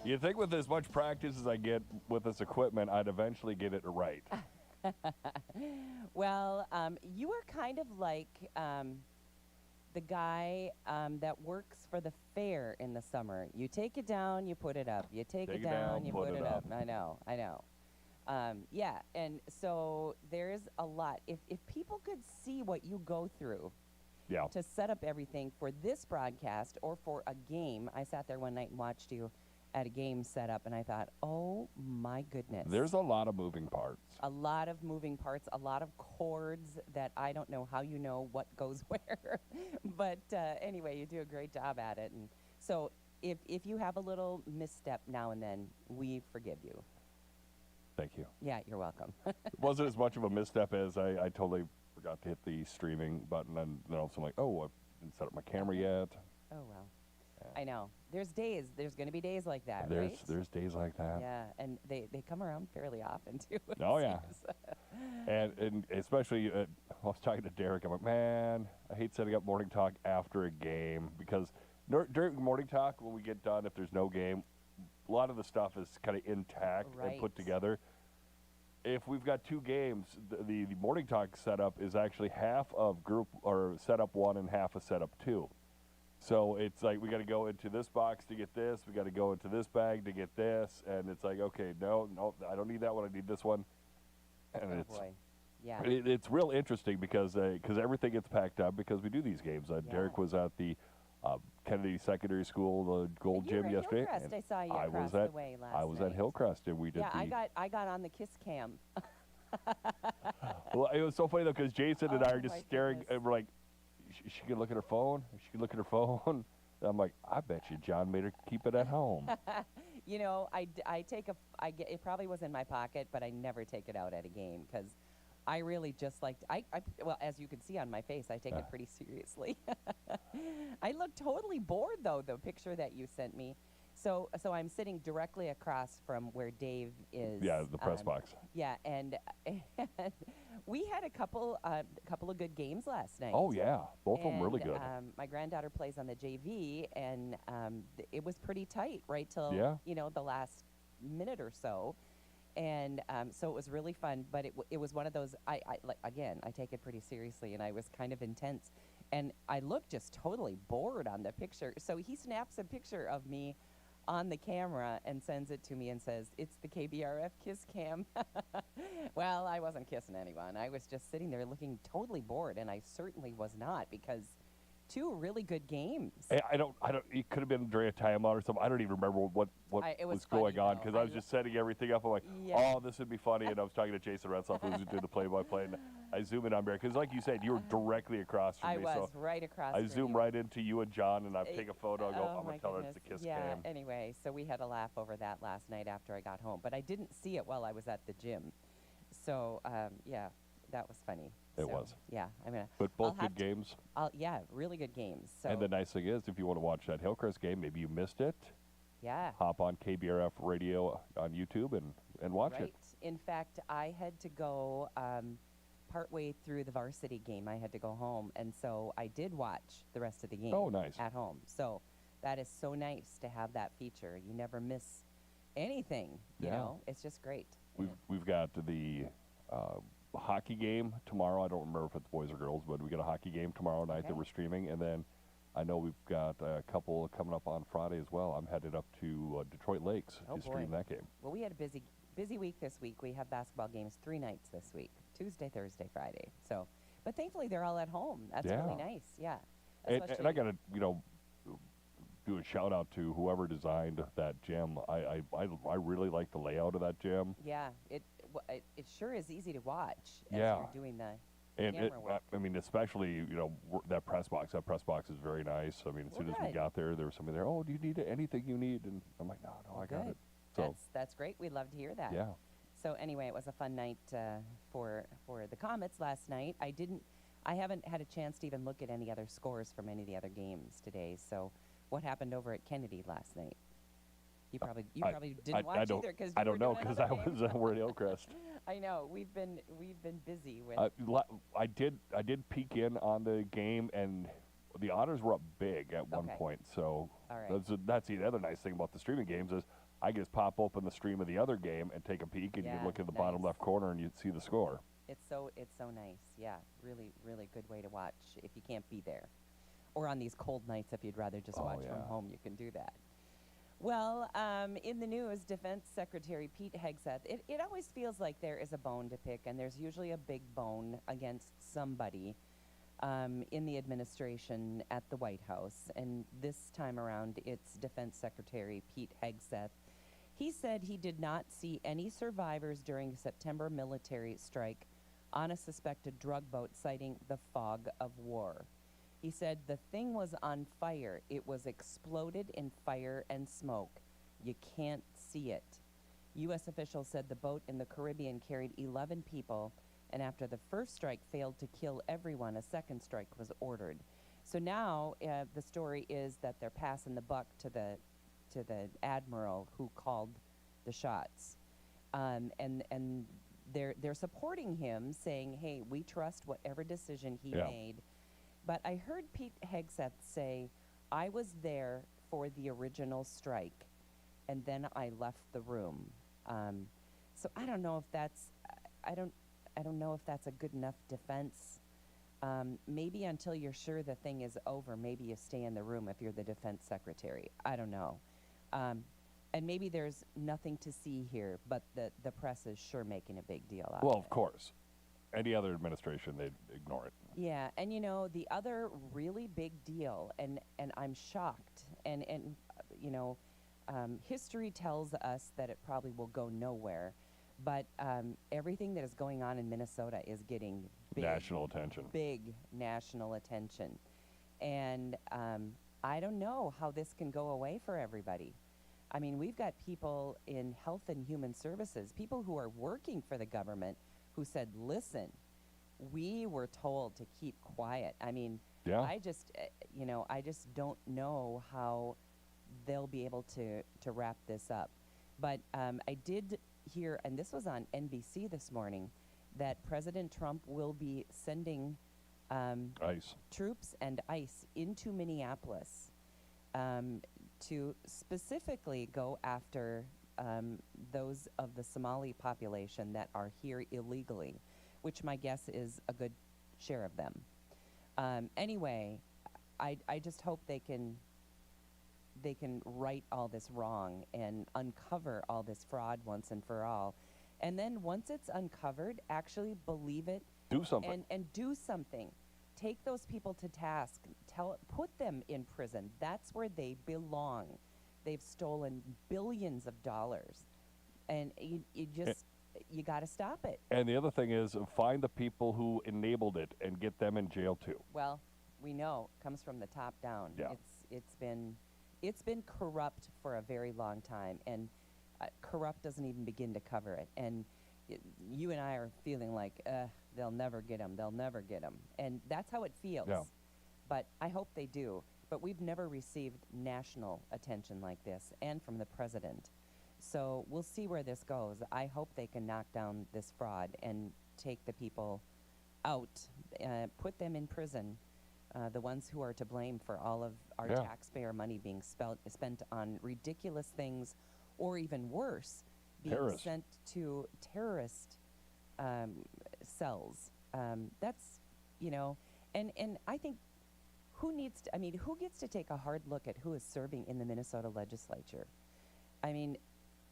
You'd think with as much practice as I get with this equipment, I'd eventually get it right. Well, you are kind of like the guy that works for the fair in the summer. You take it down, you put it up. You take it down, you put it up. I know. Yeah, and so there's a lot. If people could see what you go through to set up everything for this broadcast or for a game, I sat there one night and watched you at a game setup, and I thought, oh my goodness. There's a lot of moving parts. A lot of moving parts, a lot of cords that I don't know how you know what goes where. But anyway, you do a great job at it. And so if you have a little misstep now and then, we forgive you. Thank you. Yeah, you're welcome. It wasn't as much of a misstep as I totally forgot to hit the streaming button, and then also I'm like, oh, I didn't set up my camera yet. Oh, well. I know. There's going to be days like that, right? There's days like that. Yeah, and they come around fairly often, too. Oh, yeah. and especially, I was talking to Derek, I'm like, man, I hate setting up morning talk after a game, because during morning talk, when we get done, if there's no game, a lot of the stuff is kind of intact and put together. If we've got two games, the morning talk setup is actually half of group or setup 1 and half of setup 2. So it's like we got to go into this box to get this. We got to go into this bag to get this, and it's like, okay, no, I don't need that one. I need this one. And yeah, it's real interesting because everything gets packed up because we do these games. Derek was at the Kennedy Secondary School, the Gold Gym yesterday. Hillcrest, I saw you across the way last night. I was at Hillcrest, and we did. Yeah, I got on the kiss cam. Well, it was so funny though because Jason and I are just staring, and we're like, she can look at her phone. She can look at her phone. And I'm like, I bet you John made her keep it at home. You know, it probably was in my pocket, but I never take it out at a game because I really just like, well, as you can see on my face, I take it pretty seriously. I look totally bored, though, the picture that you sent me. So I'm sitting directly across from where Dave is. Yeah, the press box. Yeah, and we had a couple of good games last night. Oh yeah, both of them really good. My granddaughter plays on the JV, and it was pretty tight right till the last minute or so, and so it was really fun. But it was one of those. I take it pretty seriously, and I was kind of intense, and I looked just totally bored on the picture. So he snaps a picture of me on the camera and sends it to me and says, it's the KBRF kiss cam. Well, I wasn't kissing anyone. I was just sitting there looking totally bored, and I certainly was not because two really good games. I don't. It could have been during a timeout or something. I don't even remember what was going on because I was just setting everything up. I'm like, oh, this would be funny. And I was talking to Jason Retzloff, who's doing the play-by-play. And I zoom in on Barry because, like you said, you were directly across from me. I was right across. I zoom right into you and John, and I take a photo. I go, I'm gonna tell her it's a kiss cam. Anyway, so we had a laugh over that last night after I got home, but I didn't see it while I was at the gym. So that was funny. It was. Yeah, But both good games. Really good games. So. And the nice thing is, if you want to watch that Hillcrest game, maybe you missed it. Yeah. Hop on KBRF radio on YouTube and watch it. In fact, I had to go partway through the varsity game. I had to go home, and so I did watch the rest of the game. Oh, nice. At home. So that is so nice to have that feature. You never miss anything. You know, it's just great. We've got the hockey game tomorrow. I don't remember if it's boys or girls, but we got a hockey game tomorrow night that we're streaming, and then I know we've got a couple coming up on Friday as well. I'm headed up to Detroit Lakes to stream that game. Well, we had a busy week this week. We have basketball games 3 nights this week: Tuesday, Thursday, Friday. So, but thankfully they're all at home. That's really nice. Yeah. And I got to do a shout out to whoever designed that gym. I really like the layout of that gym. Yeah, it sure is easy to watch as you're doing the camera work. I mean, especially that press box. That press box is very nice. I mean, as soon as we got there was somebody there. Oh, do you need anything you need? And I'm like, no, I got it. So that's great. We'd love to hear that. Yeah. So anyway, it was a fun night for the Comets last night. I haven't had a chance to even look at any other scores from any of the other games today. So what happened over at Kennedy last night? You probably didn't watch either because I don't know because we're at Hillcrest. I know we've been busy with. I did peek in on the game, and the Otters were up big at one point. So that's the other nice thing about the streaming games is I can just pop open the stream of the other game and take a peek, and you can look at the bottom left corner and you see the score. It's so nice. Yeah, really, really good way to watch if you can't be there. Or on these cold nights, if you'd rather just watch from home, you can do that. Well, in the news, Defense Secretary Pete Hegseth, it always feels like there is a bone to pick, and there's usually a big bone against somebody in the administration at the White House. And this time around, it's Defense Secretary Pete Hegseth. He said he did not see any survivors during a September military strike on a suspected drug boat, citing the fog of war. He said the thing was on fire. It was exploded in fire and smoke. You can't see it. U.S. officials said the boat in the Caribbean carried 11 people, and after the first strike failed to kill everyone, a second strike was ordered. So now the story is that they're passing the buck to the admiral who called the shots, and they're supporting him, saying, "Hey, we trust whatever decision he made." But I heard Pete Hegseth say, "I was there for the original strike, and then I left the room." So I don't know if that's I don't know if that's a good enough defense. Maybe until you're sure the thing is over, maybe you stay in the room if you're the defense secretary. I don't know. And maybe there's nothing to see here, but the press is sure making a big deal out of it. Well, of course. Any other administration, they'd ignore it. Yeah, and you know, the other really big deal, and I'm shocked, and you know, history tells us that it probably will go nowhere, but everything that is going on in Minnesota is getting national attention. Big national attention. And I don't know how this can go away for everybody. I mean, we've got people in Health and Human Services, people who are working for the government, who said, "Listen, we were told to keep quiet." I mean, I just, you know, I just don't know how they'll be able to wrap this up. But I did hear, and this was on NBC this morning, that President Trump will be sending troops and ICE into Minneapolis to specifically go after those of the Somali population that are here illegally, which my guess is a good share of them. Anyway, I just hope they can right all this wrong and uncover all this fraud once and for all. And then once it's uncovered, actually believe it. Do something. And do something. Take those people to task. Put them in prison. That's where they belong. They've stolen billions of dollars. And you got to stop it. And the other thing is, find the people who enabled it and get them in jail too. Well, we know it comes from the top down. Yeah. It's been corrupt for a very long time, and corrupt doesn't even begin to cover it. And you and I are feeling like they'll never get them. They'll never get them, and that's how it feels. Yeah. But I hope they do. But we've never received national attention like this, and from the president. So we'll see where this goes. I hope they can knock down this fraud and take the people out, put them in prison, the ones who are to blame for all of our taxpayer money being spent on ridiculous things, or even worse, being sent to terrorist cells. That's, you know, and I think who gets to take a hard look at who is serving in the Minnesota legislature? I mean,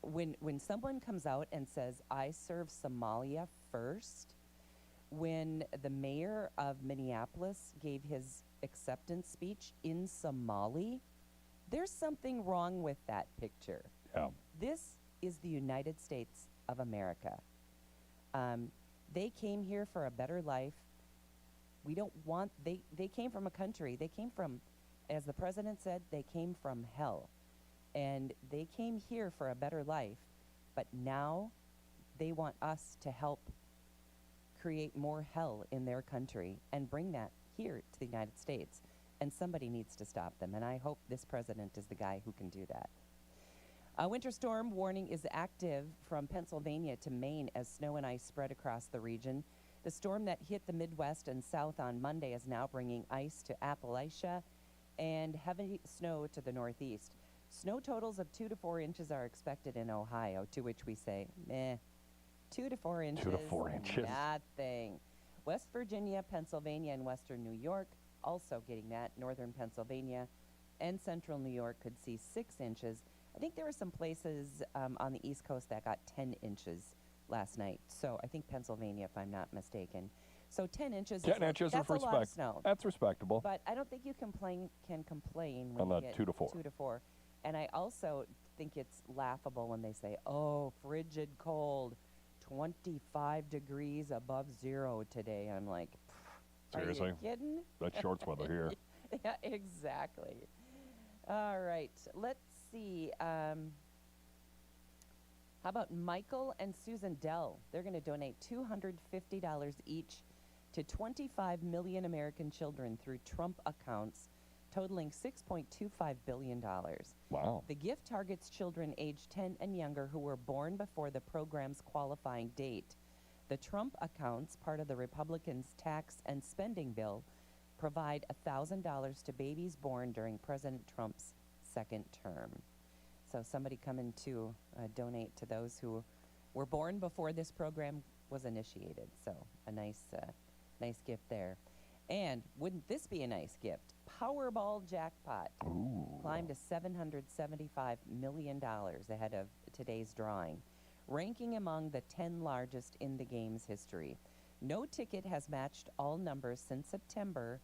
when someone comes out and says, "I serve Somalia first," when the mayor of Minneapolis gave his acceptance speech in Somali, there's something wrong with that picture. Yeah. This is the United States of America. They came here for a better life. We don't want, they came from a country, they came from, as the president said, they came from hell. And they came here for a better life, but now they want us to help create more hell in their country and bring that here to the United States. And somebody needs to stop them, and I hope this president is the guy who can do that. A winter storm warning is active from Pennsylvania to Maine as snow and ice spread across the region. The storm that hit the Midwest and South on Monday is now bringing ice to Appalachia and heavy snow to the Northeast. Snow totals of 2 to 4 inches are expected in Ohio, to which we say, meh. 2 to 4 inches. 2 to 4 inches. Nothing. West Virginia, Pennsylvania, and western New York also getting that. Northern Pennsylvania and central New York could see 6 inches. I think there were some places on the East Coast that got 10 inches last night. So I think Pennsylvania, if I'm not mistaken. So 10 inches. 10 inches that's is a lot of snow. That's respectable. But I don't think you can complain when on you the get 2 to 4. 2 to 4. And I also think it's laughable when they say, "Oh, frigid cold, 25 degrees above zero today." I'm like, seriously? Are you kidding? That's shorts weather here. Yeah, exactly. All right, let's see. How about Michael and Susan Dell? They're going to donate $250 each to 25 million American children through Trump accounts, totaling $6.25 billion. Wow. The gift targets children aged 10 and younger who were born before the program's qualifying date. The Trump accounts, part of the Republicans' tax and spending bill, provide $1,000 to babies born during President Trump's second term. So somebody coming to donate to those who were born before this program was initiated. So a nice gift there. And wouldn't this be a nice gift? Powerball jackpot climbed to $775 million ahead of today's drawing, ranking among the 10 largest in the game's history. No ticket has matched all numbers since September,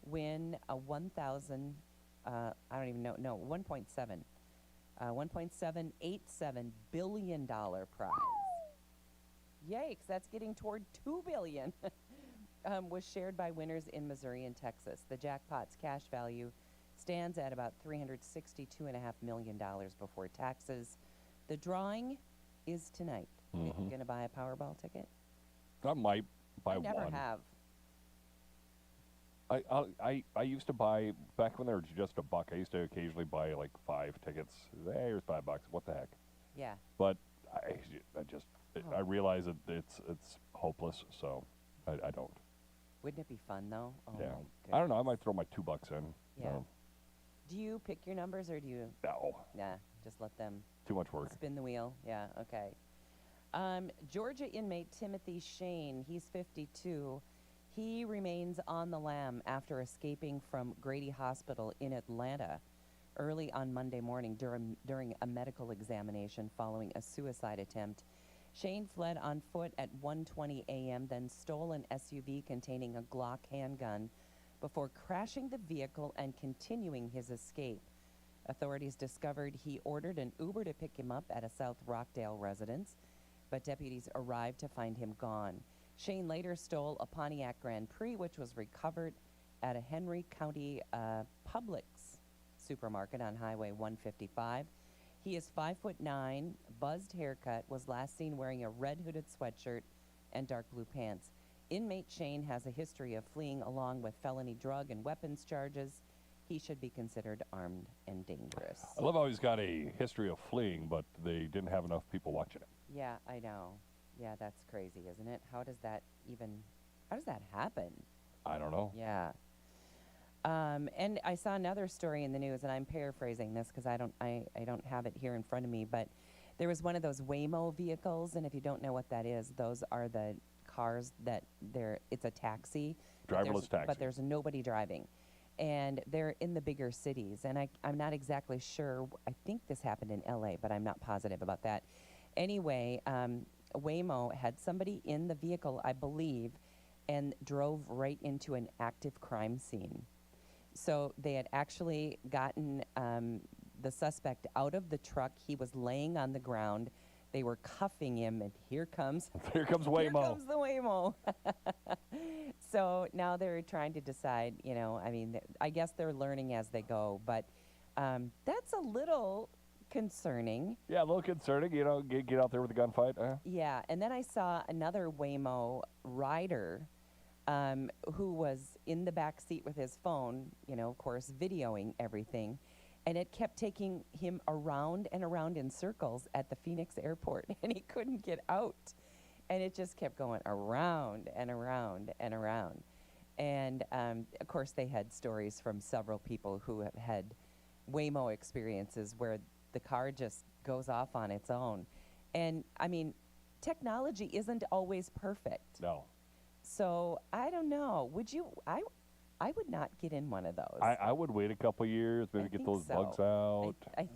when a $1.787 billion prize. Yikes, that's getting toward $2 billion. Was shared by winners in Missouri and Texas. The jackpot's cash value stands at about $362.5 million before taxes. The drawing is tonight. You going to buy a Powerball ticket? I might buy one. I never have. I used to buy, back when they were just $1, I used to occasionally buy like 5 tickets. Hey, here's $5. What the heck? Yeah. But I realize that it's hopeless, so I don't. Wouldn't it be fun, though? Oh, yeah. my goodness. I don't know. I might throw my $2 in. Yeah. Do you pick your numbers, or do you? No. Nah, just let them. Too much work. Spin the wheel. Yeah, okay. Georgia inmate Timothy Shane, he's 52. He remains on the lam after escaping from Grady Hospital in Atlanta early on Monday morning during a medical examination following a suicide attempt. Shane fled on foot at 1:20 a.m., then stole an SUV containing a Glock handgun before crashing the vehicle and continuing his escape. Authorities discovered he ordered an Uber to pick him up at a South Rockdale residence, but deputies arrived to find him gone. Shane later stole a Pontiac Grand Prix, which was recovered at a Henry County Publix supermarket on Highway 155. He is 5'9", buzzed haircut, was last seen wearing a red hooded sweatshirt and dark blue pants. Inmate Shane has a history of fleeing along with felony drug and weapons charges. He should be considered armed and dangerous. I love how he's got a history of fleeing, but they didn't have enough people watching it. Yeah, I know. Yeah, that's crazy, isn't it? How does that happen? I don't know. Yeah. And I saw another story in the news, and I'm paraphrasing this because I don't have it here in front of me, but there was one of those Waymo vehicles, and if you don't know what that is, those are the cars that it's a taxi. Driverless taxi. But there's nobody driving. And they're in the bigger cities, and I'm not exactly sure. I think this happened in LA, but I'm not positive about that. Anyway, Waymo had somebody in the vehicle, I believe, and drove right into an active crime scene. So they had actually gotten the suspect out of the truck. He was laying on the ground. They were cuffing him, and here comes Waymo. Here comes the Waymo. So now they're trying to decide, I guess they're learning as they go, but that's a little concerning. Yeah, a little concerning, get out there with a gunfight. Yeah, and then I saw another Waymo rider who was in the back seat with his phone, of course, videoing everything. And it kept taking him around and around in circles at the Phoenix airport, and he couldn't get out. And it just kept going around and around and around. And, of course, they had stories from several people who have had Waymo experiences where the car just goes off on its own. And, I mean, technology isn't always perfect. No. So, I don't know. Would you? I would not get in one of those. I would wait a couple years, maybe get those bugs out. I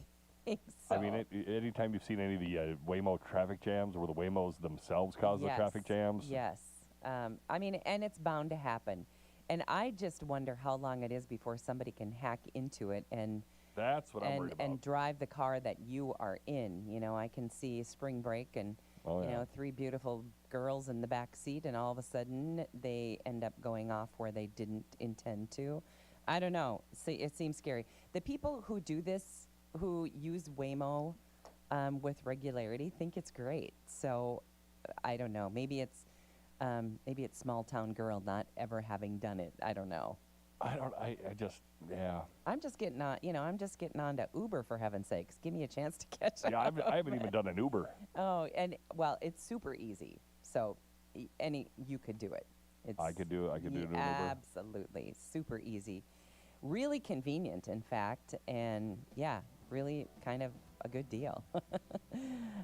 think so. I mean, anytime you've seen any of the Waymo traffic jams where the Waymos themselves cause the traffic jams. Yes. I mean, and it's bound to happen. And I just wonder how long it is before somebody can hack into it and that's what I'm worried about. And drive the car that you are in. You know, I can see spring break and, you know, 3 beautiful girls in the back seat, and all of a sudden they end up going off where they didn't intend to. I don't know. See, it seems scary. The people who do this, who use Waymo with regularity, think it's great. So I don't know. Maybe it's small town girl not ever having done it. I don't know. I just, yeah. I'm just getting on, you know, I'm just getting on to Uber, for heaven's sakes. Give me a chance to catch up. Yeah, I haven't even done an Uber. Oh, and, well, it's super easy. So you could do it. I could do it in Uber. Absolutely. Super easy. Really convenient, in fact. And, yeah, really kind of a good deal.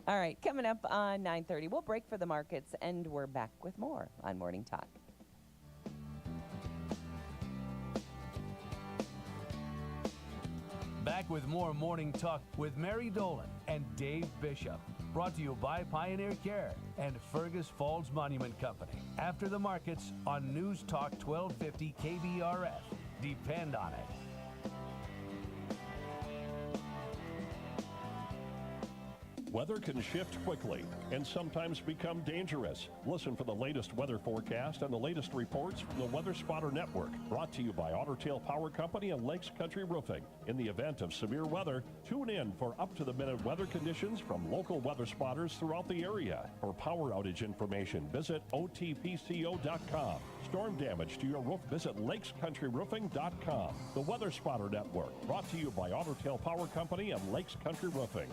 All right, coming up on 9:30, we'll break for the markets, and we're back with more on Morning Talk. Back with more Morning Talk with Mary Dolan and Dave Bishop. Brought to you by Pioneer Care and Fergus Falls Monument Company. After the markets on News Talk 1250 KBRF. Depend on it. Weather can shift quickly and sometimes become dangerous. Listen for the latest weather forecast and the latest reports from the Weather Spotter Network. Brought to you by Otter Tail Power Company and Lakes Country Roofing. In the event of severe weather, tune in for up-to-the-minute weather conditions from local weather spotters throughout the area. For power outage information, visit otpco.com. Storm damage to your roof, visit lakescountryroofing.com. The Weather Spotter Network, brought to you by Otter Tail Power Company and Lakes Country Roofing.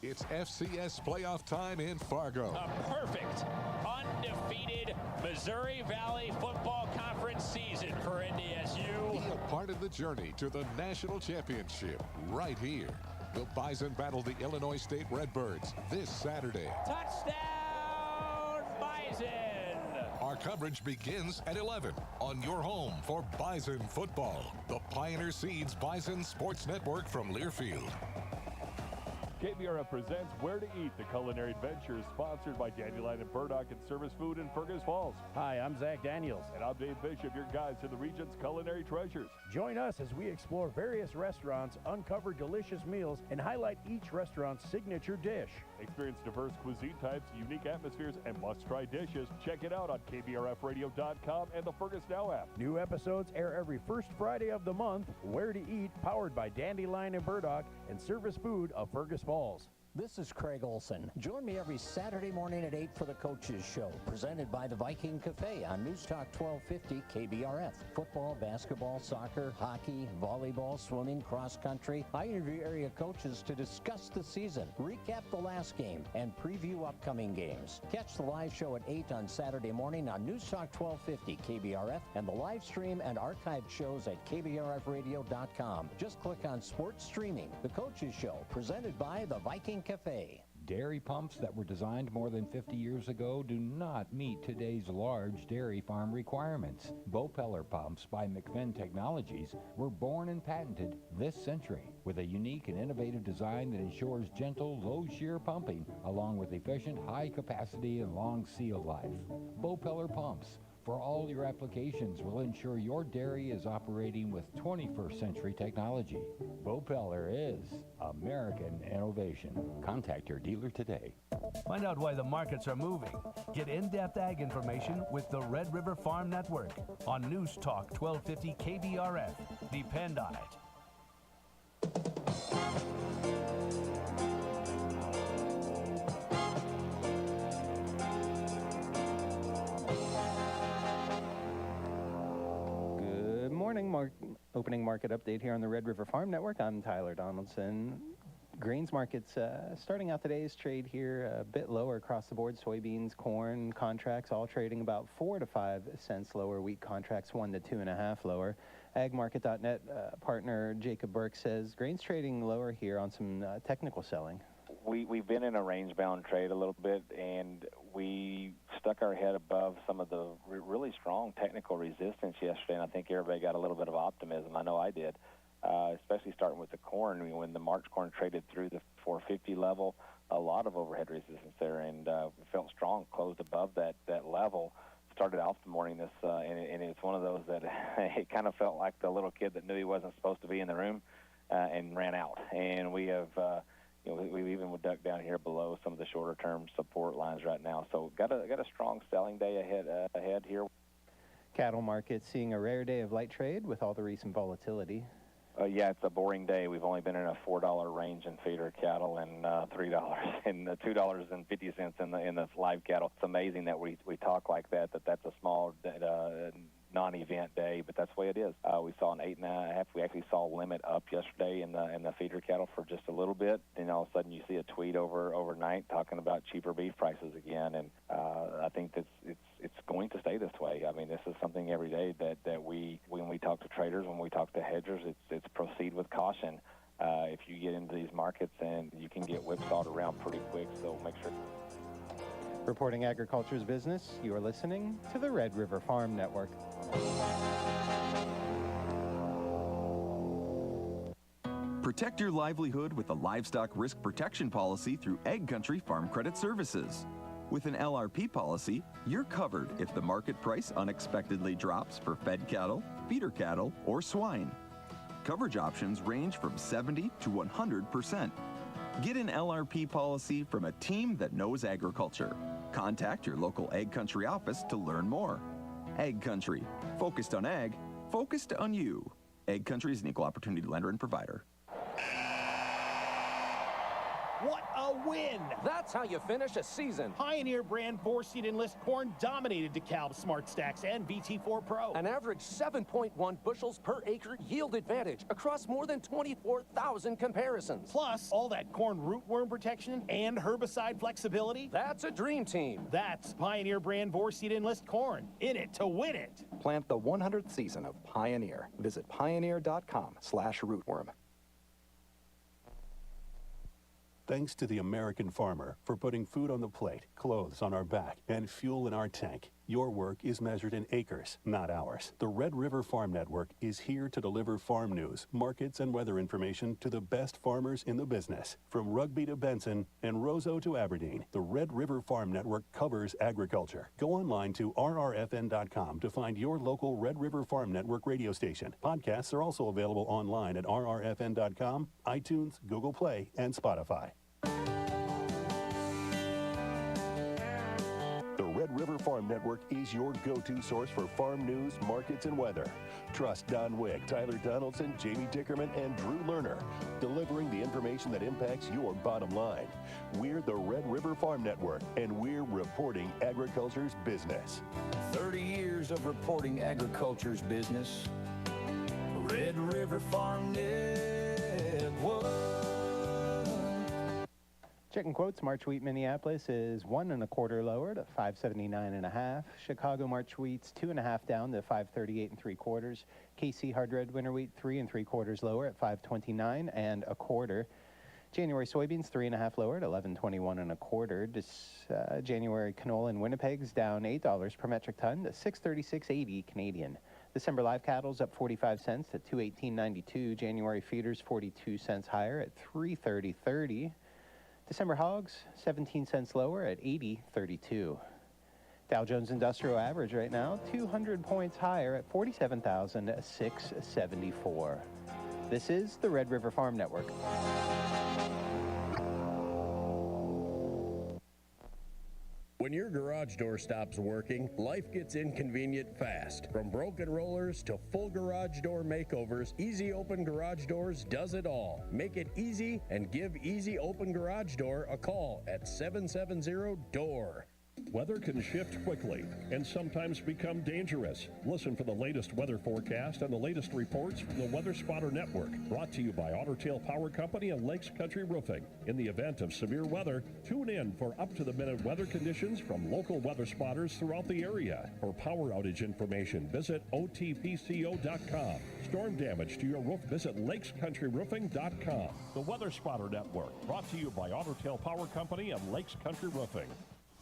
It's FCS playoff time in Fargo. A perfect, undefeated Missouri Valley Football Conference season for NDSU. Be a part of the journey to the national championship right here. The Bison battle the Illinois State Redbirds this Saturday. Touchdown, Bison! Our coverage begins at 11 on your home for Bison football. The Pioneer Seeds Bison Sports Network from Learfield. KBRF presents Where to Eat, the culinary adventure, sponsored by Dandelion and Burdock and Service Food in Fergus Falls. Hi, I'm Zach Daniels. And I'm Dave Bishop, your guide to the region's culinary treasures. Join us as we explore various restaurants, uncover delicious meals, and highlight each restaurant's signature dish. Experience diverse cuisine types, unique atmospheres, and must-try dishes. Check it out on KBRFradio.com and the Fergus Now app. New episodes air every first Friday of the month. Where to Eat, powered by Dandelion and Burdock and Service Food of Fergus Falls. This is Craig Olson. Join me every Saturday morning at 8 for the Coaches Show, presented by the Viking Cafe on News Talk 1250 KBRF. Football, basketball, soccer, hockey, volleyball, swimming, cross country. I interview area coaches to discuss the season, recap the last game, and preview upcoming games. Catch the live show at 8 on Saturday morning on News Talk 1250 KBRF and the live stream and archived shows at KBRFradio.com. Just click on Sports Streaming. The Coaches Show, presented by the Viking Cafe. Dairy pumps that were designed more than 50 years ago do not meet today's large dairy farm requirements. Bopeller pumps by McFinn Technologies were born and patented this century with a unique and innovative design that ensures gentle, low-shear pumping along with efficient, high capacity and long seal life. Bopeller pumps for all your applications will ensure your dairy is operating with 21st century technology. Bopeller is American innovation. Contact your dealer today. Find out why the markets are moving. Get in-depth ag information with the Red River Farm Network on News Talk 1250 KBRF. Depend on it. Opening market update here on the Red River Farm Network. I'm Tyler Donaldson. Grains markets starting out today's trade here a bit lower across the board. Soybeans, corn contracts all trading about 4 to 5 cents lower. Wheat contracts 1 to 2.5 lower. Agmarket.net partner Jacob Burke says grain's trading lower here on some technical selling. We've been in a range-bound trade a little bit, and we stuck our head above some of the really strong technical resistance yesterday, and I think everybody got a little bit of optimism. I know I did, especially starting with the corn. I mean, when the March corn traded through the 450 level, a lot of overhead resistance there, and we felt strong, closed above that level. Started off the morning and it's one of those that it kind of felt like the little kid that knew he wasn't supposed to be in the room and ran out. And we have... we even would duck down here below some of the shorter-term support lines right now. So got a strong selling day ahead here. Cattle market seeing a rare day of light trade with all the recent volatility. Yeah, it's a boring day. We've only been in a $4 range in feeder cattle and $3 and $2.50 in the live cattle. It's amazing that we talk like that's a small non-event day, but that's the way it is. We saw an 8.5. We actually saw a limit up yesterday in the feeder cattle for just a little bit, and all of a sudden you see a tweet overnight talking about cheaper beef prices again, and I think it's going to stay this way. I mean, this is something every day that when we talk to traders, when we talk to hedgers, it's proceed with caution. If you get into these markets, and you can get whipsawed around pretty quick, so make sure. Reporting agriculture's business, you are listening to the Red River Farm Network. Protect your livelihood with a livestock risk protection policy through Ag Country Farm Credit Services. With an LRP policy, you're covered if the market price unexpectedly drops for fed cattle, feeder cattle, or swine. Coverage options range from 70 to 100%. Get an LRP policy from a team that knows agriculture. Contact your local Ag Country office to learn more. Ag Country, focused on ag, focused on you. Ag Country is an equal opportunity lender and provider. What a win! That's how you finish a season. Pioneer brand 4-seed Enlist corn dominated DeKalb Smart Stacks and VT4 Pro. An average 7.1 bushels per acre yield advantage across more than 24,000 comparisons. Plus, all that corn rootworm protection and herbicide flexibility. That's a dream team. That's Pioneer brand 4-seed Enlist corn. In it to win it. Plant the 100th season of Pioneer. Visit pioneer.com/rootworm. Thanks to the American farmer for putting food on the plate, clothes on our back, and fuel in our tank. Your work is measured in acres, not hours. The Red River Farm Network is here to deliver farm news, markets, and weather information to the best farmers in the business. From Rugby to Benson and Roseau to Aberdeen, the Red River Farm Network covers agriculture. Go online to rrfn.com to find your local Red River Farm Network radio station. Podcasts are also available online at rrfn.com, iTunes, Google Play, and Spotify. Red River Farm Network is your go-to source for farm news, markets, and weather. Trust Don Wick, Tyler Donaldson, Jamie Dickerman, and Drew Lerner, delivering the information that impacts your bottom line. We're the Red River Farm Network, and we're reporting agriculture's business. 30 years of reporting agriculture's business. Red River Farm Network. Checking quotes, March wheat Minneapolis is 1 1/4 lower to 579.5. Chicago March wheat's 2 1/2 down to 538 3/4. KC hard red winter wheat 3 3/4 lower at 529 1/4. January soybeans 3 1/2 lower at 1121 1/4. January canola in Winnipeg's down $8 per metric ton to 636.80 Canadian. December live cattle's up 45 cents at 218.92. January feeders 42 cents higher at 330.30. December hogs, 17 cents lower at 80.32. Dow Jones Industrial Average right now, 200 points higher at 47,674. This is the Red River Farm Network. When your garage door stops working, life gets inconvenient fast. From broken rollers to full garage door makeovers, Easy Open Garage Doors does it all. Make it easy and give Easy Open Garage Door a call at 770-DOOR. Weather can shift quickly and sometimes become dangerous. Listen for the latest weather forecast and the latest reports from the Weather Spotter Network. Brought to you by Otter Tail Power Company and Lakes Country Roofing. In the event of severe weather, tune in for up-to-the-minute weather conditions from local weather spotters throughout the area. For power outage information, visit otpco.com. Storm damage to your roof, visit lakescountryroofing.com. The Weather Spotter Network, brought to you by Otter Tail Power Company and Lakes Country Roofing.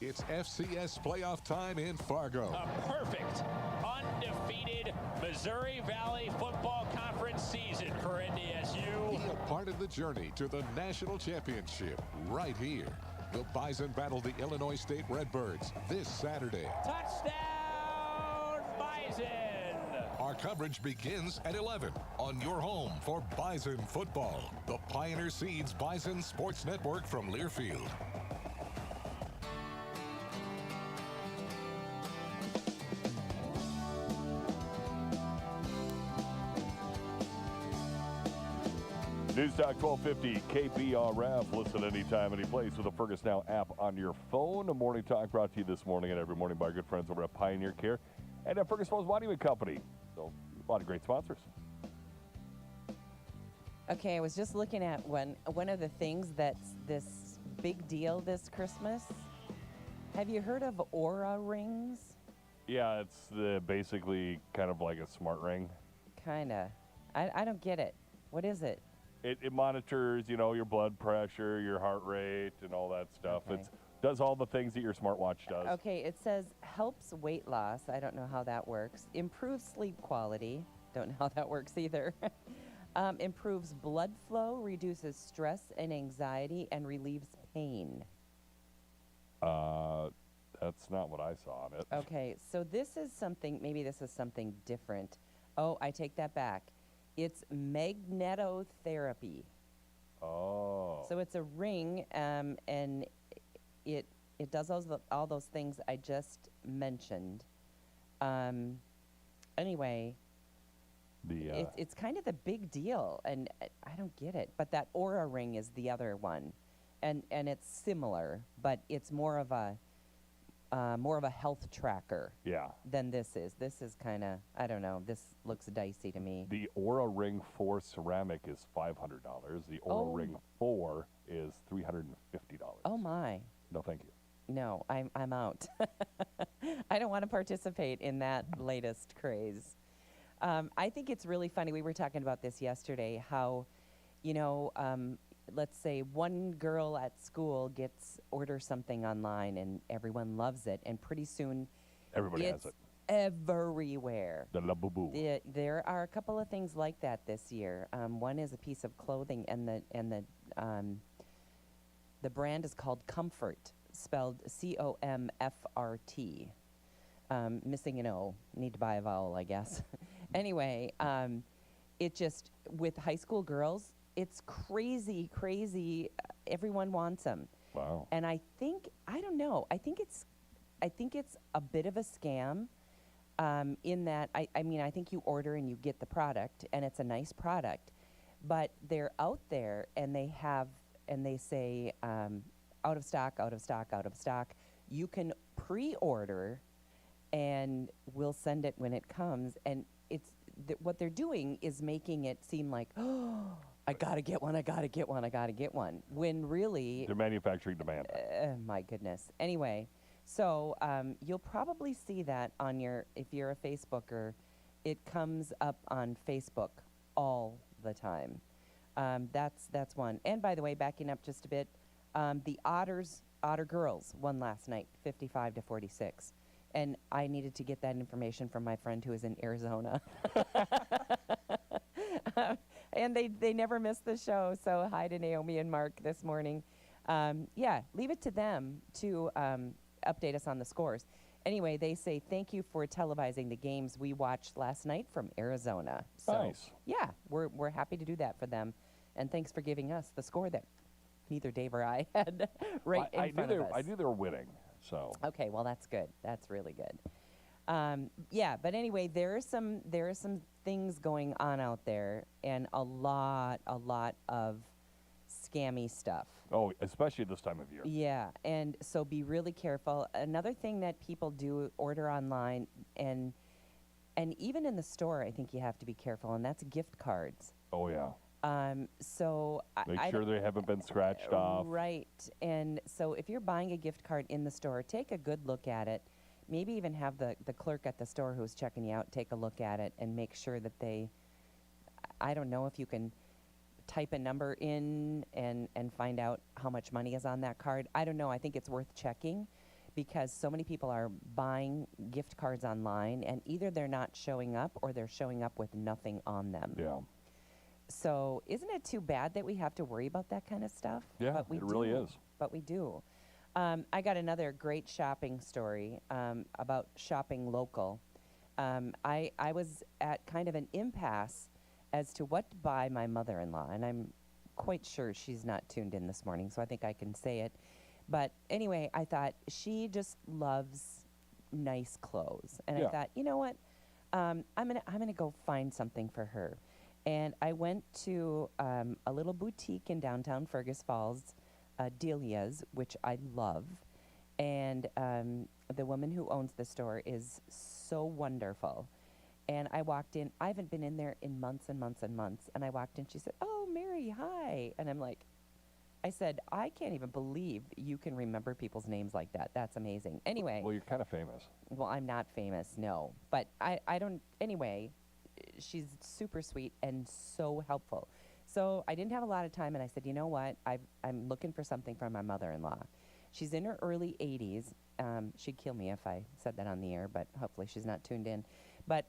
It's FCS playoff time in Fargo. A perfect, undefeated Missouri Valley Football Conference season for NDSU. Be a part of the journey to the national championship right here. The Bison battle the Illinois State Redbirds this Saturday. Touchdown, Bison! Our coverage begins at 11 on your home for Bison football. The Pioneer Seeds Bison Sports Network from Learfield. News Talk 1250 KBRF. Listen anytime, any place with the Fergus Now app on your phone. A morning talk brought to you this morning and every morning by our good friends over at Pioneer Care and at Fergus Falls Monument Company. So, a lot of great sponsors. Okay, I was just looking at one of the things that's this big deal this Christmas. Have you heard of Aura rings? Yeah, it's basically kind of like a smart ring. Kinda. I don't get it. What is it? It monitors, your blood pressure, your heart rate, and all that stuff. Okay. It does all the things that your smartwatch does. Okay, it says helps weight loss. I don't know how that works. Improves sleep quality. Don't know how that works either. Improves blood flow, reduces stress and anxiety, and relieves pain. That's not what I saw on it. Okay, so this is something different. Oh, I take that back. It's magnetotherapy. Oh. So it's a ring, and it does all those things I just mentioned. Anyway, it's kind of the big deal, and I don't get it. But that Aura ring is the other one, and it's similar, but it's more of a health tracker. Yeah. Than this is. This is kind of, I don't know. This looks dicey to me. The Aura Ring 4 ceramic is $500. The Aura Ring 4 is $350. Oh my. No, thank you. No, I'm out. I don't want to participate in that latest craze. I think it's really funny. We were talking about this yesterday, how, let's say one girl at school orders something online and everyone loves it, and pretty soon everybody has it everywhere. The la boo boo. There are a couple of things like that this year. One is a piece of clothing, and the brand is called Comfort, spelled COMFRT. Missing an O. Need to buy a vowel, I guess. Anyway, it just, with high school girls, it's crazy. Everyone wants them. Wow. And I think it's a bit of a scam, in that, I think you order and you get the product, and it's a nice product, but they're out there and they say, out of stock. You can pre-order and we'll send it when it comes. And what they're doing is making it seem like, oh, I gotta get one. When really, they're manufacturing demand. My goodness. Anyway, so you'll probably see that if you're a Facebooker, it comes up on Facebook all the time. That's one. And by the way, backing up just a bit, the Otter girls won last night, 55-46. And I needed to get that information from my friend who is in Arizona. And they never miss the show, so hi to Naomi and Mark this morning. Leave it to them to update us on the scores. Anyway, they say thank you for televising the games we watched last night from Arizona. So, nice. Yeah, we're happy to do that for them. And thanks for giving us the score that neither Dave or I had in front of us. I knew they were winning, so. Okay, well, that's good. That's really good. But anyway, there are some things going on out there, and a lot of scammy stuff. Oh, especially this time of year. Yeah, and so be really careful. Another thing that people do order online and even in the store, I think you have to be careful, and that's gift cards. Oh, yeah. So Make sure they haven't been scratched off. Right. And so if you're buying a gift card in the store, take a good look at it. Maybe even have the clerk at the store who's checking you out take a look at it and make sure that I don't know if you can type a number in and find out how much money is on that card. I don't know. I think it's worth checking because so many people are buying gift cards online and either they're not showing up or they're showing up with nothing on them. Yeah. So isn't it too bad that we have to worry about that kind of stuff? Yeah, but we really is. But we do. I got another great shopping story about shopping local. I was at kind of an impasse as to what to buy my mother-in-law, and I'm quite sure she's not tuned in this morning, so I think I can say it. But anyway, I thought she just loves nice clothes, and I thought, you know what, I'm gonna go find something for her. And I went to a little boutique in downtown Fergus Falls, Delia's, which I love. And the woman who owns the store is so wonderful. And I walked in. I haven't been in there in months and months and months. And I walked in. She said, "Oh, Mary, hi." And I'm like, I said, I can't even believe you can remember people's names like that. That's amazing. Anyway. Well, you're kind of famous. Well, I'm not famous, no. But I don't, anyway, she's super sweet and so helpful. So I didn't have a lot of time, and I said, you know what? I'm looking for something for my mother-in-law. She's in her early 80s. She'd kill me if I said that on the air, but hopefully she's not tuned in. But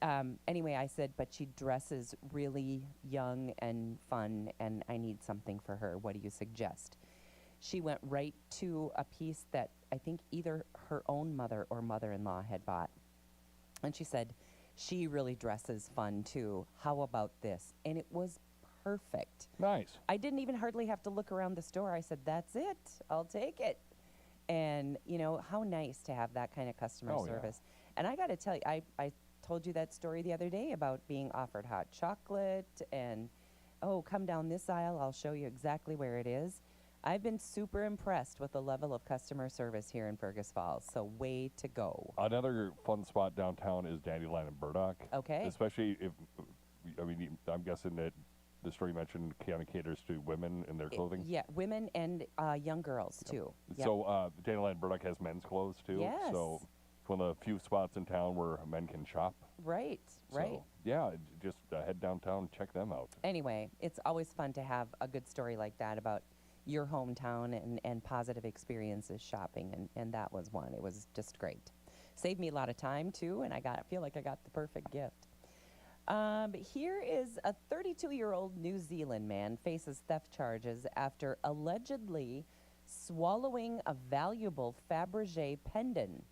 anyway, I said, but she dresses really young and fun, and I need something for her. What do you suggest? She went right to a piece that I think either her own mother or mother-in-law had bought. And she said, she really dresses fun, too. How about this? And it was perfect. Nice. I didn't even hardly have to look around the store. I said, that's it. I'll take it. And, you know, how nice to have that kind of customer service. Yeah. And I got to tell you, I told you that story the other day about being offered hot chocolate and, oh, come down this aisle. I'll show you exactly where it is. I've been super impressed with the level of customer service here in Fergus Falls, so way to go. Another fun spot downtown is Dandelion and Burdock. Okay. Especially if, I mean, I'm guessing that the story mentioned kind of caters to women in their clothing. Yeah, women and young girls, too. Yep. So Dandelion and Burdock has men's clothes, too. Yes. So it's one of the few spots in town where men can shop. Right, right. So, yeah, just head downtown and check them out. Anyway, it's always fun to have a good story like that about your hometown and positive experiences shopping, and that was one. It was just great. Saved me a lot of time, too, and I feel like I got the perfect gift. Here is a 32-year-old New Zealand man faces theft charges after allegedly swallowing a valuable Fabergé pendant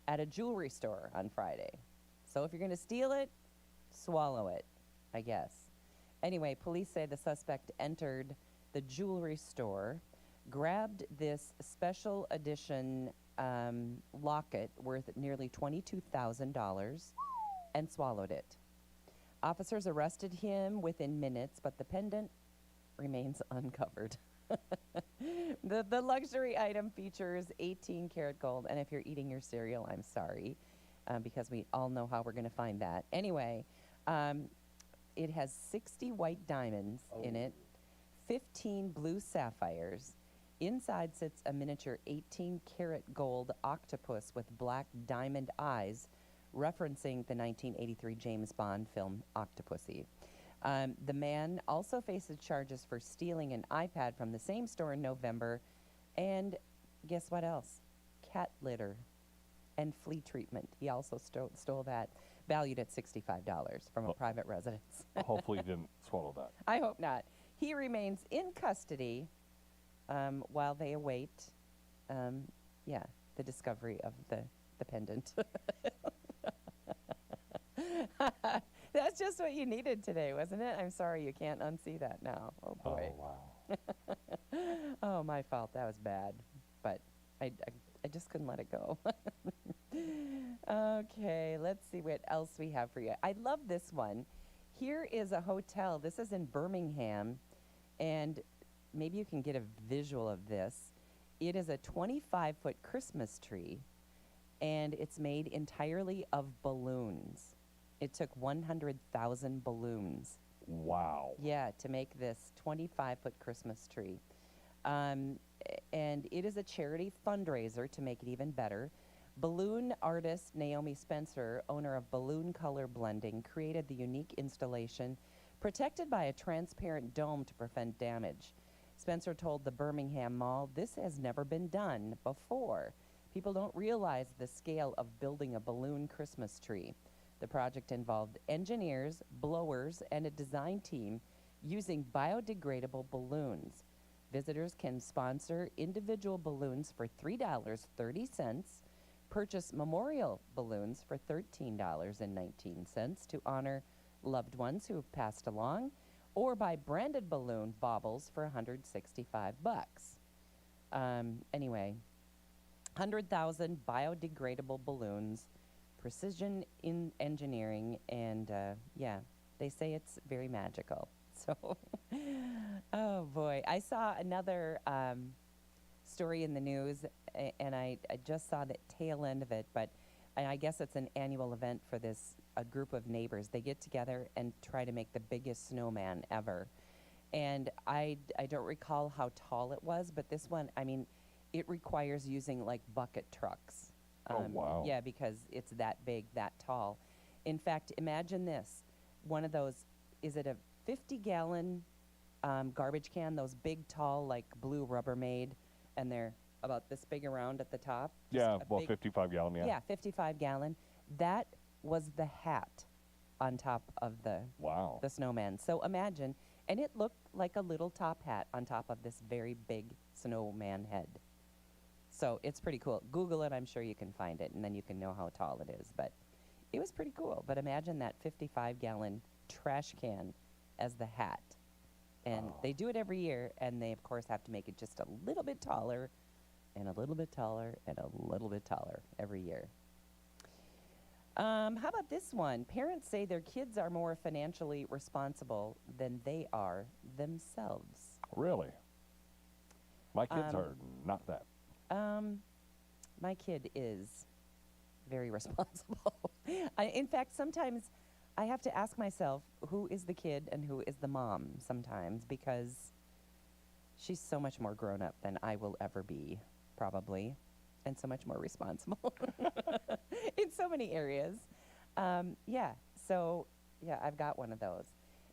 at a jewelry store on Friday. So if you're going to steal it, swallow it, I guess. Anyway, police say the suspect entered the jewelry store, grabbed this special edition locket worth nearly $22,000 and swallowed it. Officers arrested him within minutes, but the pendant remains uncovered. The luxury item features 18-karat gold, and if you're eating your cereal, I'm sorry, because we all know how we're going to find that. Anyway, it has 60 white diamonds in it, 15 blue sapphires. Inside sits a miniature 18-karat gold octopus with black diamond eyes, referencing the 1983 James Bond film Octopussy. The man also faces charges for stealing an iPad from the same store in November, and guess what else? Cat litter and flea treatment. He also stole that, valued at $65 from a private residence. Hopefully he didn't swallow that. I hope not. He remains in custody while they await, the discovery of the pendant. That's just what you needed today, wasn't it? I'm sorry you can't unsee that now. Oh, boy. Oh, wow. Oh, my fault. That was bad. But I just couldn't let it go. Okay, let's see what else we have for you. I love this one. Here is a hotel. This is in Birmingham. And maybe you can get a visual of this. It is a 25-foot Christmas tree, and it's made entirely of balloons. It took 100,000 balloons. Wow. Yeah, to make this 25-foot Christmas tree. And it is a charity fundraiser to make it even better. Balloon artist Naomi Spencer, owner of Balloon Color Blending, created the unique installation protected by a transparent dome to prevent damage. Spencer told the Birmingham Mall, "This has never been done before. People don't realize the scale of building a balloon Christmas tree." The project involved engineers, blowers, and a design team using biodegradable balloons. Visitors can sponsor individual balloons for $3.30, purchase memorial balloons for $13.19 to honor loved ones who have passed along, or buy branded balloon baubles for $165. Anyway, 100,000 biodegradable balloons, precision in engineering, and yeah, they say it's very magical. So, oh boy. I saw another story in the news, and I just saw the tail end of it, but I guess it's an annual event for a group of neighbors. They get together and try to make the biggest snowman ever. And I don't recall how tall it was, but this one, I mean, it requires using like bucket trucks. Oh, wow. Yeah, because it's that big, that tall. In fact, imagine this. One of those, is it a 50-gallon garbage can, those big, tall, like blue Rubbermaid, and they're about this big around at the top? Yeah, well, 55-gallon, yeah. Yeah, 55-gallon. That was the hat on top of the snowman. So imagine, and it looked like a little top hat on top of this very big snowman head. So it's pretty cool. Google it, I'm sure you can find it, and then you can know how tall it is. But it was pretty cool. But imagine that 55-gallon trash can as the hat. And they do it every year, and they, of course, have to make it just a little bit taller, and a little bit taller, and a little bit taller every year. How about this one? Parents say their kids are more financially responsible than they are themselves. Really? My kids are not that. My kid is very responsible. In fact, sometimes I have to ask myself, who is the kid and who is the mom sometimes, because she's so much more grown up than I will ever be, probably, and so much more responsible in so many areas. So I've got one of those.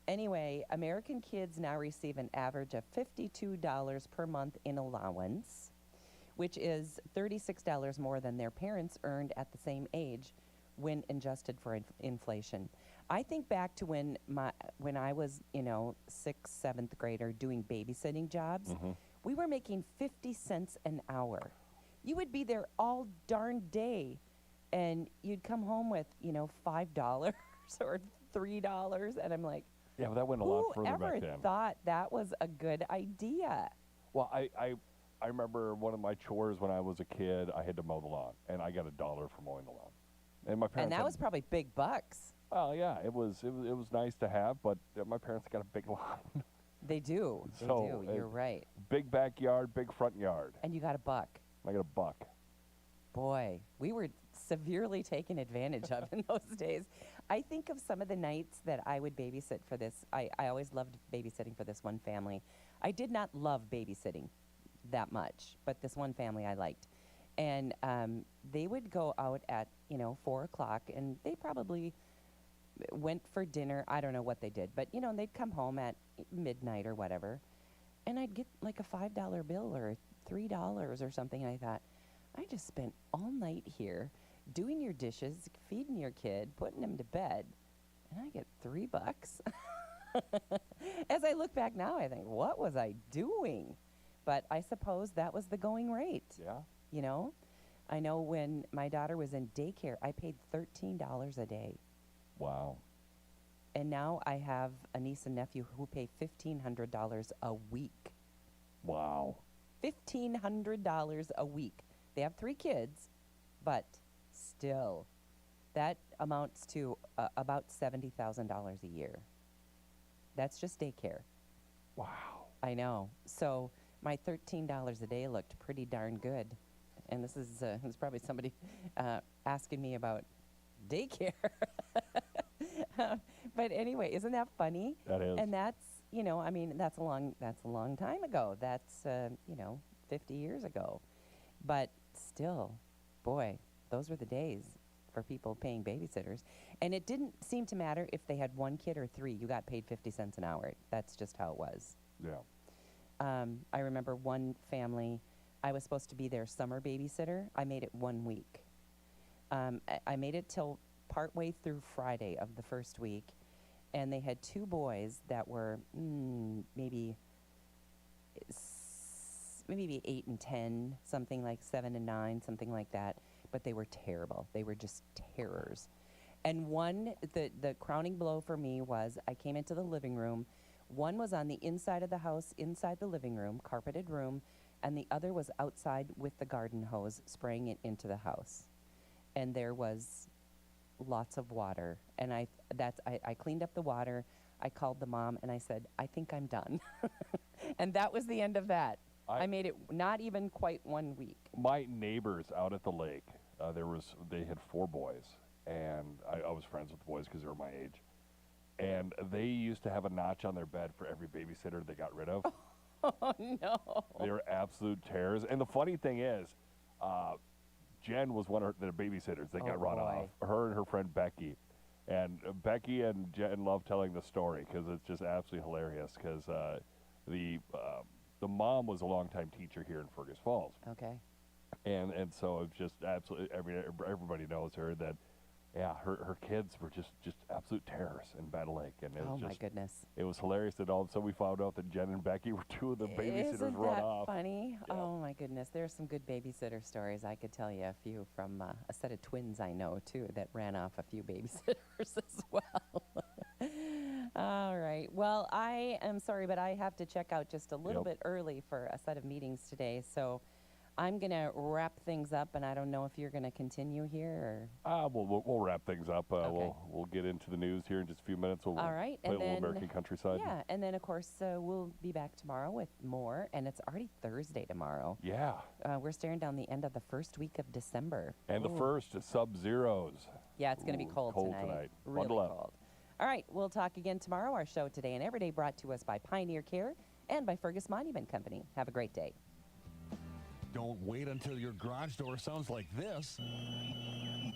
Anyway, American kids now receive an average of $52 per month in allowance, which is $36 more than their parents earned at the same age when adjusted for inflation. I think back to when I was, 6th, 7th grader doing babysitting jobs, we were making 50 cents an hour. You would be there all darn day, and you'd come home with, $5 or $3, and I'm like, yeah, but that went a lot further back then. Whoever thought that was a good idea? Well, I remember one of my chores when I was a kid, I had to mow the lawn, and I got $1 for mowing the lawn. And my parents. And that was probably big bucks. Oh yeah, it was nice to have, but my parents got a big lawn. They do. They do. You're right. Big backyard, big front yard. And you got $1. I got $1. Boy, we were severely taken advantage of in those days. I think of some of the nights that I would babysit for this. I always loved babysitting for this one family. I did not love babysitting that much, but this one family I liked. And they would go out at, 4 o'clock, and they probably went for dinner. I don't know what they did, but, they'd come home at midnight or whatever, and I'd get like a $5 bill or $3 or something, and I thought, I just spent all night here doing your dishes, feeding your kid, putting him to bed, and I get $3. As I look back now, I think, what was I doing? But I suppose that was the going rate. Yeah. I know when my daughter was in daycare, I paid $13 a day. Wow. And now I have a niece and nephew who pay $1,500 a week. Wow. $1,500 a week. They have 3 kids, but still, that amounts to about $70,000 a year. That's just daycare. Wow. I know. So my $13 a day looked pretty darn good. And this is probably somebody asking me about daycare. But anyway, isn't that funny? That is. And that's, I mean, that's a long time ago. That's 50 years ago. But still, boy, those were the days for people paying babysitters. And it didn't seem to matter if they had 1 kid or 3. You got paid 50 cents an hour. That's just how it was. Yeah. I remember one family, I was supposed to be their summer babysitter. I made it 1 week. I made it till partway through Friday of the first week, and they had 2 boys that were maybe 8 and 10, something like 7 and 9, something like that. But they were terrible. They were just terrors. And one, the crowning blow for me was I came into the living room. One was on the inside of the house, inside the living room, carpeted room, and the other was outside with the garden hose, spraying it into the house. And there was lots of water. And I cleaned up the water. I called the mom and I said, I think I'm done. And that was the end of that. I made it not even quite 1 week. My neighbors out at the lake, they had 4 boys, and I was friends with the boys because they were my age. And they used to have a notch on their bed for every babysitter they got rid of. Oh, no. They were absolute terrors. And the funny thing is, Jen was one of their babysitters that got run off. Her and her friend Becky. And Becky and Jen love telling the story because it's just absolutely hilarious because the mom was a longtime teacher here in Fergus Falls. Okay. And so it's just absolutely, everybody knows her that, yeah, her kids were just absolute terrors in Battle Lake. And it was my goodness. It was hilarious that all of a sudden we found out that Jen and Becky were 2 of the babysitters Isn't run that off. funny? Yeah. Oh, my goodness. There's some good babysitter stories. I could tell you a few from a set of twins I know, too, that ran off a few babysitters as well. All right. Well, I am sorry, but I have to check out just a little bit early for a set of meetings today. So I'm going to wrap things up, and I don't know if you're going to continue here or... We'll wrap things up. Okay. We'll get into the news here in just a few minutes. We'll All right. play and a little then, American countryside. Yeah, and then, of course, we'll be back tomorrow with more, and it's already Thursday tomorrow. Yeah. We're staring down the end of the first week of December. And the first sub-zeros. Yeah, it's going to be cold tonight. Really cold. All right, we'll talk again tomorrow. Our show today and every day brought to us by Pioneer Care and by Fergus Monument Company. Have a great day. Don't wait until your garage door sounds like this.